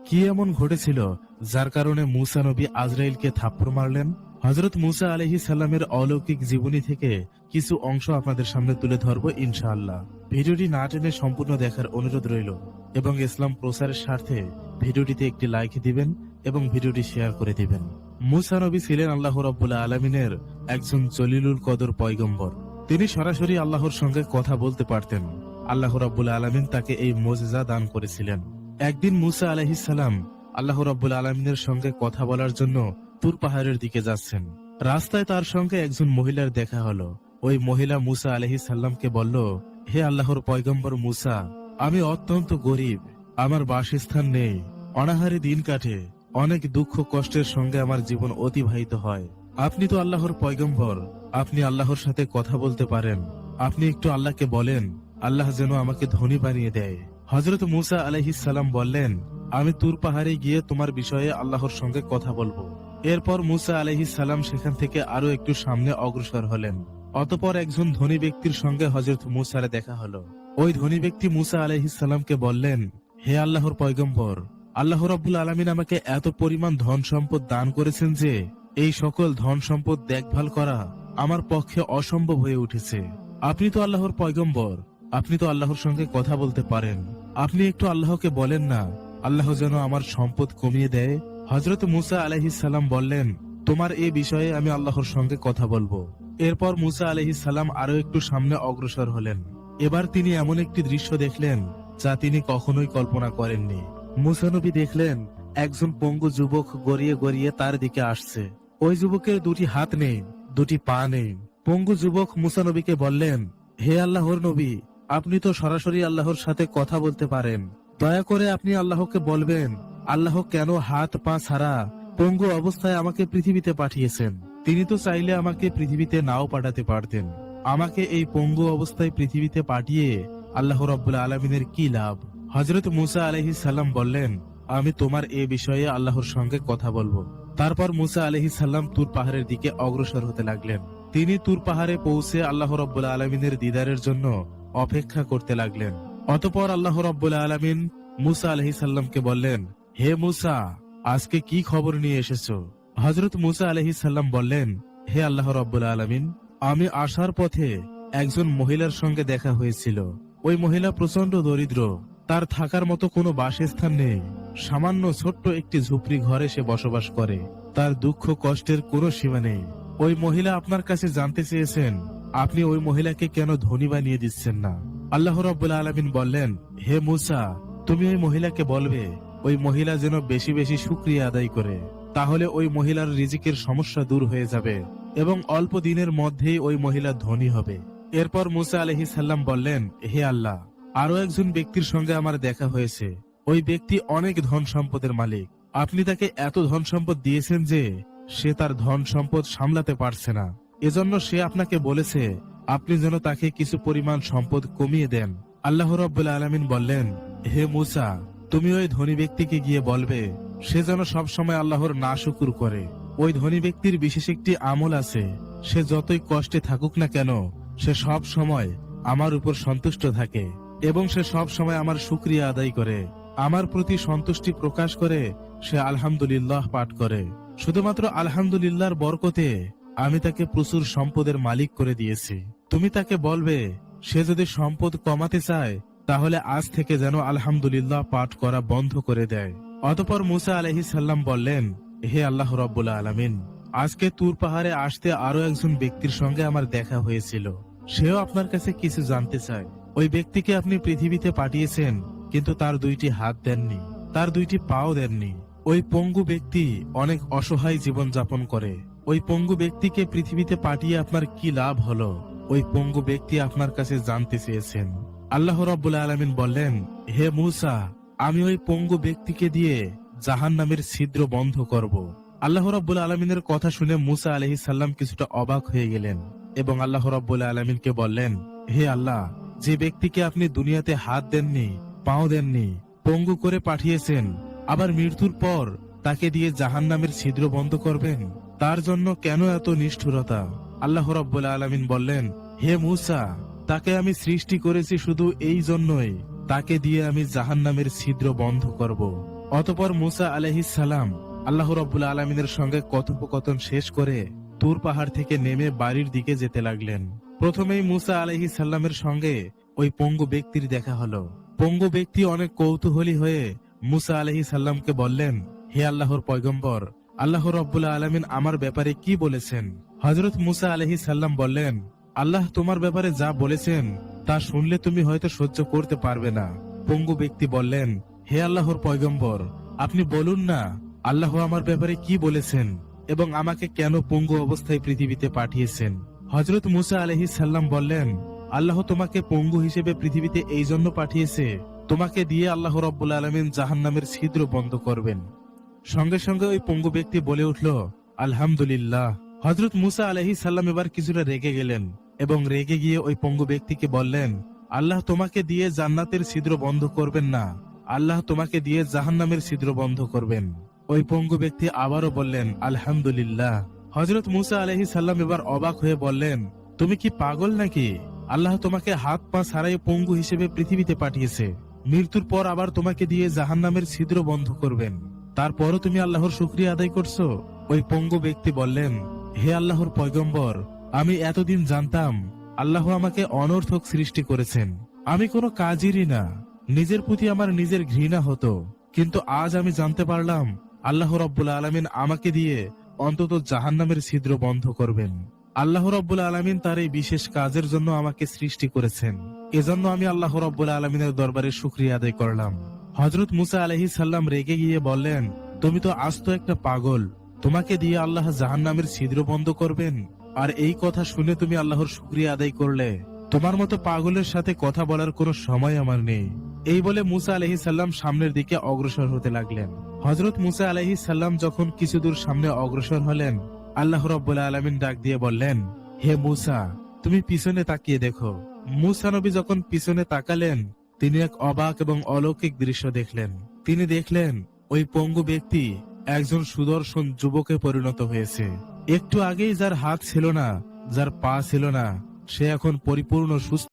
কি এমন ঘটেছিল যার কারণে মুসা নবী আজরাইলকে থাপ্পড় মারলেন? হযরত মুসা আলাইহিস সালামের অলৌকিক জীবনী থেকে কিছু অংশ আপনাদের সামনে তুলে ধরবো ইনশাআল্লাহ। ভিডিওটি না টেনে সম্পূর্ণ দেখার অনুরোধ রইল এবং ইসলাম প্রচারের স্বার্থে ভিডিওটিতে একটি লাইক দিবেন এবং ভিডিওটি শেয়ার করে দিবেন। মুসা নবী ছিলেন আল্লাহ রাব্বুল আলামিনের একজন জলিলুল কদর পয়গম্বর। তিনি সরাসরি আল্লাহর সঙ্গে কথা বলতে পারতেন। আল্লাহ রাব্বুল আলামিন তাকে এই মুজিজা দান করেছিলেন। একদিন মুসা আলাইহিস সালাম আল্লাহ রাব্বুল আলামিনের সঙ্গে কথা বলার জন্য তুর পাহাড়ের দিকে যাচ্ছেন। রাস্তায় তার সঙ্গে একজন মহিলার দেখা হলো। ওই মহিলা মুসা আলাইহিস সালামকে বলল, হে আল্লাহর পয়গম্বর মুসা, আমি অত্যন্ত গরিব, আমার বাসস্থান নেই, অনাহারে দিন কাটে, অনেক দুঃখ কষ্টের সঙ্গে আমার জীবন অতিবাহিত হয়। আপনি তো আল্লাহর পয়গম্বর, আপনি আল্লাহর সাথে কথা বলতে পারেন, আপনি একটু আল্লাহকে বলেন আল্লাহ যেন আমাকে ধনী বানিয়ে দেয়। হযরত মুসা আলাইহিস সালাম বললেন, আমি তুর পাহাড়ে গিয়ে তোমার বিষয়ে আল্লাহর সঙ্গে কথা বলবো। এরপর মুসা আলাইহিস সালাম সেখান থেকে আরো একটু সামনে অগ্রসর হলেন। অতঃপর একজন ধনী ব্যক্তির সঙ্গে হযরত মুসার দেখা হলো। ওই ধনী ব্যক্তি মুসা আলাইহিস সালামকে বললেন, হে আল্লাহর পয়গম্বর, আল্লাহ রাব্বুল আলামিন আমাকে এত পরিমাণ ধন সম্পদ দান করেছেন যে এই সকল ধন সম্পদ দেখভাল করা আমার পক্ষে অসম্ভব হয়ে উঠেছে। আপনি তো আল্লাহর পয়গম্বর, আপনি তো আল্লাহর সঙ্গে কথা বলতে পারেন, আপনি একটু আল্লাহকে বলেন না আল্লাহ যেন আমার সম্পদ কমিয়ে দেয়। হযরত মুসা আলাইহিস সালাম বললেন, তোমার এই বিষয়ে আমি আল্লাহর সঙ্গে কথা বলবো। এরপর মুসা আলাইহিস সালাম আরো একটু সামনে অগ্রসর হলেন। এবার তিনি এমন একটি দৃশ্য দেখলেন যা তিনি কখনোই কল্পনা করেননি। মুসা নবী দেখলেন একজন পঙ্গু যুবক গড়িয়ে গড়িয়ে তার দিকে আসছে। ওই যুবকের দুটি হাত নেই, দুটি পা নেই। পঙ্গু যুবক মুসা নবীকে বললেন, হে আল্লাহর নবী, আপনি তো সরাসরি আল্লাহর সাথে কথা বলতে পারেন, দয়া করে আপনি আল্লাহকে বলবেন আল্লাহ কেন হাত পা ছাড়া পঙ্গু অবস্থায় আমাকে পৃথিবীতে পাঠিয়েছেন। তিনি তো চাইলে আমাকে পৃথিবীতে নাও পাঠাতে পারতেন। আমাকে এই পঙ্গু অবস্থায় পৃথিবীতে পাঠিয়ে আল্লাহ রাব্বুল আলামিনের কি লাভ? হযরত মুসা আলাইহিস সালাম বললেন, আমি তোমার এই বিষয়ে আল্লাহর সঙ্গে কথা বলবো। তারপর মুসা আলাইহিস সালাম তুর পাহাড়ের দিকে অগ্রসর হতে লাগলেন। তিনি তুর পাহাড়ে পৌঁছে আল্লাহ রাব্বুল আলামিনের দিদারের জন্য অপেক্ষা করতে লাগলেন। অতঃপর আল্লাহ রাব্বুল আলামিন মুসা আলাইহিস সালামকে বললেন, হে মুসা, আজকে কি খবর নিয়ে এসেছো? হযরত মুসা আলাইহিস সালাম বললেন, হে আল্লাহ রাব্বুল আলামিন, আমি আসার পথে একজন মহিলার সঙ্গে দেখা হয়েছিল। ওই মহিলা প্রচন্ড দরিদ্র, তার থাকার মতো কোনো বাসস্থান নেই, সামান্য ছোট্ট একটি ঝুপড়ি ঘরে সে বসবাস করে। তার দুঃখ কষ্টের কোনো সীমা নেই। ওই মহিলা আপনার কাছে জানতে চেয়েছেন আপনি ওই মহিলাকে কেন ধনী বানিয়ে দিচ্ছেন না। আল্লাহ রাব্বুল আলামিন বললেন, হে মুসা, তুমি ওই মহিলাকে বলবে ওই মহিলা যেন বেশি বেশি শুকরিয়া আদায় করে, তাহলে ওই মহিলার রিজিকের সমস্যা দূর হয়ে যাবে এবং অল্প দিনের মধ্যেই ওই মহিলা ধনী হবে। এরপর মুসা আলাইহিস সালাম বললেন, হে আল্লাহ, আরো একজন ব্যক্তির সঙ্গে আমার দেখা হয়েছে। ওই ব্যক্তি অনেক ধন সম্পদের মালিক। আপনি তাকে এত ধন সম্পদ দিয়েছেন যে সে তার ধন সম্পদ সামলাতে পারছে না। এজন্য সে আপনাকে বলেছে আপনি যেন তাকে কিছু পরিমাণ সম্পদ কমিয়ে দেন। আল্লাহ রাব্বুল আলামিন বললেন, হে মুসা, তুমি ওই ধনী ব্যক্তিকে গিয়ে বলবে সে যেন সব সময় আল্লাহর নাশুকুর করে। ওই ধনী ব্যক্তির বিশেষ একটি আমল আছে, সে যতই কষ্টে থাকুক না কেন সে সব সময় আমার উপর সন্তুষ্ট থাকে এবং সে সব সময় আমার শুকরিয়া আদায় করে, আমার প্রতি সন্তুষ্টি প্রকাশ করে সে আলহামদুলিল্লাহ পাঠ করে। শুধুমাত্র আলহামদুলিল্লাহর বরকতে আমি তাকে প্রচুর সম্পদের মালিক করে দিয়েছি। তুমি তাকে বলবে সে যদি সম্পদ কমাতে চায় তাহলে আজ থেকে যেন আলহামদুলিল্লাহ পাঠ করা বন্ধ করে দেয়। অতঃপর মুসা আলাইহিস সালাম বললেন, হে আল্লাহ রাব্বুল আলামিন, আজকে তুর পাহাড়ে আসতে আরো একজন ব্যক্তির সঙ্গে আমার দেখা হয়েছিল। সেও আপনার কাছে কিছু জানতে চায়। ওই ব্যক্তিকে আপনি পৃথিবীতে পাঠিয়েছেন, কিন্তু তার দুইটি হাত দেননি, তার দুইটি পাও দেননি। ওই পঙ্গু ব্যক্তি অনেক অসহায় জীবন যাপন করে। ওই পঙ্গু ব্যক্তিকে পৃথিবীতে পাঠিয়ে আপনার কি লাভ হলো? ওই পঙ্গু ব্যক্তি আপনার কাছে জানতে চেয়েছেন। আল্লাহ রাব্বুল আলামিন বললেন, হে মুসা, আমি ওই পঙ্গু ব্যক্তিকে দিয়ে জাহান্নামের ছিদ্র বন্ধ করব। আল্লাহ রাব্বুল আলামিনের কথা শুনে মুসা আলাইহিস সালাম কিছুটা অবাক হয়ে গেলেন এবং আল্লাহ রাব্বুল আলামিনকে বললেন, হে আল্লাহ, যে ব্যক্তিকে আপনি দুনিয়াতে হাত দেননি, পাও দেননি, পঙ্গু করে পাঠিয়েছেন, আবার মৃত্যুর পর তাকে দিয়ে জাহান্নামের ছিদ্র বন্ধ করবেন, তার জন্য কেন এত নিষ্ঠুরতা? আল্লাহ রাব্বুল আলামিন বললেন, হে মুসা, তাকে আমি সৃষ্টি করেছি শুধু এই জন্যই তাকে দিয়ে আমি জাহান্নামের ছিদ্র বন্ধ করব। অতঃপর মুসা আলাইহিস সালাম আল্লাহ রাব্বুল আলামিনের সঙ্গে কথোপকথন শেষ করে তুর পাহাড় থেকে নেমে বাড়ির দিকে যেতে লাগলেন। প্রথমেই মুসা আলাইহিস সালামের সঙ্গে ওই পঙ্গু ব্যক্তির দেখা হলো। পঙ্গু ব্যক্তি অনেক কৌতূহলী হয়ে মুসা আলাইহিস সালামকে বললেন, হে আল্লাহর পয়গম্বর, আল্লাহ রাব্বুল আলামিন আমার ব্যাপারে কি বলেছেন? হযরত মুসা আলাইহিস সালাম বললেন, আল্লাহ তোমার ব্যাপারে যা বলেছেন তা শুনলে তুমি হয়তো সহ্য করতে পারবে না। পঙ্গু ব্যক্তি বললেন, হে আল্লাহর পয়গম্বর, আপনি বলুন না আল্লাহ আমার ব্যাপারে কি বলেছেন এবং আমাকে কেন পঙ্গু অবস্থায় পৃথিবীতে পাঠিয়েছেন। হযরত মুসা আলাইহিস সালাম বললেন, আল্লাহ তোমাকে পঙ্গু হিসেবে পৃথিবীতে এই জন্য পাঠিয়েছে, তোমাকে দিয়ে আল্লাহ রাব্বুল আলামিন জাহান্নামের ছিদ্র বন্ধ করবেন। সঙ্গে সঙ্গে ওই পঙ্গু ব্যক্তি বলে উঠল, আলহামদুলিল্লাহ। হযরত মুসা আলাইহিস সালাম এবার কিছুটা রেগে গেলেন এবং রেগে গিয়ে ওই পঙ্গু ব্যক্তিকে বললেন, আল্লাহ তোমাকে দিয়ে জান্নাতের ছিদ্র বন্ধ করবেন না, আল্লাহ তোমাকে দিয়ে জাহান্নামের ছিদ্র বন্ধ করবেন। ওই পঙ্গু ব্যক্তি আবারও বললেন, আলহামদুলিল্লাহ। হযরত মুসা আলাইহিস সালাম এবার অবাক হয়ে বললেন, তুমি কি পাগল নাকি? আল্লাহ তোমাকে হাত পা ছাড়াই পঙ্গু হিসেবে পৃথিবীতে পাঠিয়েছে, মৃত্যুর পর আবার তোমাকে দিয়ে জাহান্নামের ছিদ্র বন্ধ করবেন, তারপরও তুমি আল্লাহর শুকরিয়া আদায় করছো? ওই পঙ্গু ব্যক্তি বললেন, হে আল্লাহর পয়গম্বর, আমি এতদিন জানতাম আল্লাহ আমাকে অনর্থক সৃষ্টি করেছেন, আমি কোনো কাজেরই না, নিজের প্রতি আমার নিজের ঘৃণা হতো, কিন্তু আজ আমি জানতে পারলাম আল্লাহ রাব্বুল আলামিন আমাকে দিয়ে অন্তত জাহান্নামের ছিদ্র বন্ধ করবেন। আল্লাহ রাব্বুল আলামিন তার এই বিশেষ কাজের জন্য আমাকে সৃষ্টি করেছেন, এজন্য আমি আল্লাহ রাব্বুল আলামিনের দরবারে শুকরিয়া আদায় করলাম। হযরত মুসা আলাইহিস সালাম রেগে গিয়ে বললেন, তুমি তো আস্ত একটা পাগল, তোমাকে দিয়ে আল্লাহ জাহান্নামের ছিদ্র বন্ধ করবেন, আর এই কথা শুনে তুমি আল্লাহর শুকরিয়া আদায় করলে? তোমার মতো পাগলের সাথে কথা বলার কোনো সময় আমার নেই। এই বলে মুসা আলাইহিস সালাম সামনের দিকে অগ্রসর হতে লাগলেন। হযরত মুসা আলাইহিস সালাম যখন কিছু দূর সামনে অগ্রসর হলেন, আল্লাহ রাব্বুল আলামিন ডাক দিয়ে বললেন, হে মুসা, তুমি পিছনে তাকিয়ে দেখো। মুসা নবী যখন পিছনে তাকালেন, তিনি এক অবাক এবং অলৌকিক দৃশ্য দেখলেন। তিনি দেখলেন ওই পঙ্গু ব্যক্তি একজন সুদর্শন যুবকে পরিণত হয়েছে। একটু আগেই যার হাত ছিল না, যার পা ছিল না, সে এখন পরিপূর্ণ সুস্থ।